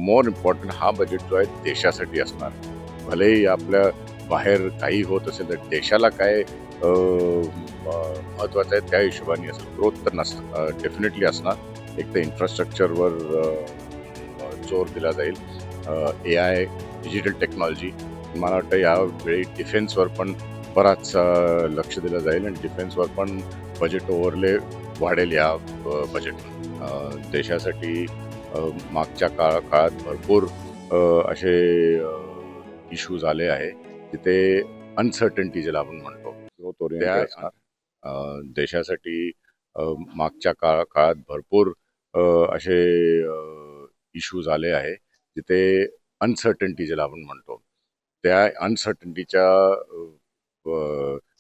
More important हा budget जो आहे देशासाठी असणार. भलेही आपल्या बाहेर काही होत असेल तर देशाला काय महत्वाचं आहे त्या हिशोबाने असेल. ग्रोथ तर डेफिनेटली असणार. एक तर इन्फ्रास्ट्रक्चरवर जोर दिला जाईल. AI, digital technology. मला वाटतं यावेळी डिफेन्सवर पण बराच लक्ष दिलं जाईल आणि डिफेन्सवर पण बजेट ओव्हरले वाढेल या बजेटमध्ये. देशासाठी मागच्या काळात भरपूर असे इश्यूज आले आहे तिथे अनसर्टन्टी ज्याला आपण म्हणतो ग्रोथ ओरिएंटेड असणार. देशासाठी मागच्या काळात भरपूर असे इश्यूज आले आहे तिथे अनसर्टन्टी ज्याला आपण म्हणतो त्या अनसर्टन्टीच्या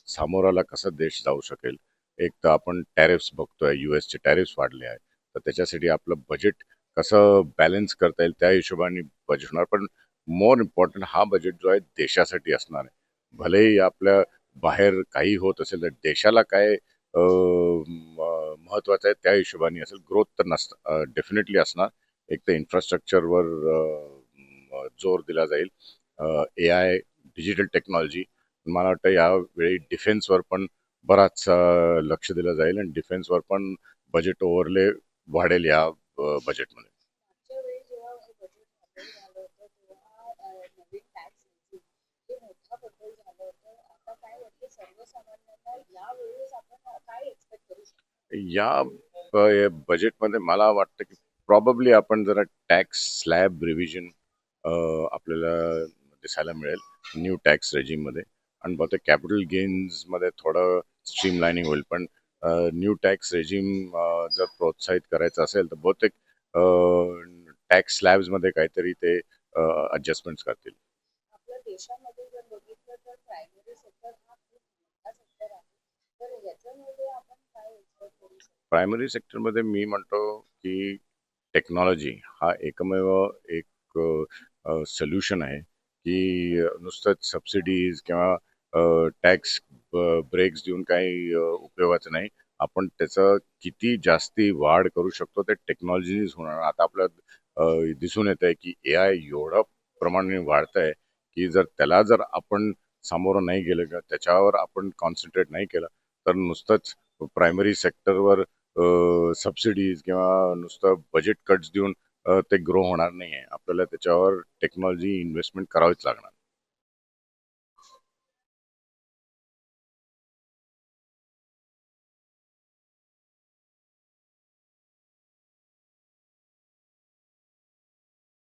सामोराला कसा देश जाऊ शकेल. एक तर आपण टॅरिफ्स बघतोय, यूएसचे टॅरिफ्स वाढले आहेत, तर त्याच्यासाठी आपलं बजेट कसं बॅलन्स करता येईल त्या हिशोबाने बजेट होणार. पण मोर इम्पॉर्टंट हा बजेट जो आहे देशासाठी असणार आहे. भलेही आपल्या बाहेर काही होत असेल तर देशाला काय महत्वाचं आहे त्या हिशोबाने असेल. ग्रोथ तर डेफिनेटली असणार. एक तर इन्फ्रास्ट्रक्चरवर जोर दिला जाईल. AI, digital technology. मला वाटतं यावेळी डिफेन्सवर पण बराच लक्ष दिलं जाईल आणि डिफेन्सवर पण बजेट ओव्हरले वाढेल या बजेटमध्ये. मागच्या वेळी जेव्हा हे बजेट मंजूर झालं होतं तेव्हा नवीन टॅक्स जे मोठा बदल झालं होतं. आता काय वाटतं सर्वसामान्यांना यावेळेस आपण काय एक्सपेक्ट करू शकतो? या बजेटमध्ये मला वाटतं की प्रॉबब्ली आपण जरा टॅक्स स्लॅब रिव्हिजन आपल्याला दिसायला मिळेल न्यू टॅक्स रेजिममध्ये. आणि बहुतेक कॅपिटल गेन्समध्ये थोडं स्ट्रीमलाइनिंग होईल. पण न्यू टॅक्स रेजिम जर प्रोत्साहित करायचं असेल तर बहुतेक टॅक्स स्लॅब्समध्ये काहीतरी ते अडजस्टमेंट्स करतील. आपल्या देशामध्ये जर बघितलं तर प्रायमरी सेक्टर हा खूप मोठा सेक्टर आहे. तर याच्यामध्ये आपण काय एक्सपेक्ट करू शकतो? प्रायमरी सेक्टरमध्ये मी म्हणतो की टेक्नॉलॉजी हा एकमेव एक सोल्युशन आहे की नुसतंच सबसिडीज किंवा टॅक्स ब्रेक्स देऊन काही उपयोगाचं नाही. आपण त्याचं किती जास्ती वाढ करू शकतो ते टेक्नॉलॉजीज होणार. आता आपलं दिसून येत आहे की AI एवढं प्रमाणाने वाढत आहे की जर आपण सामोरं नाही गेलं किंवा त्याच्यावर आपण कॉन्सन्ट्रेट नाही केलं तर नुसतंच प्रायमरी सेक्टरवर सबसिडीज किंवा नुसतं बजेट कट्स देऊन ते ग्रो होणार नाही आहे. आपल्याला त्याच्यावर टेक्नॉलॉजी इन्व्हेस्टमेंट करावीच लागणार.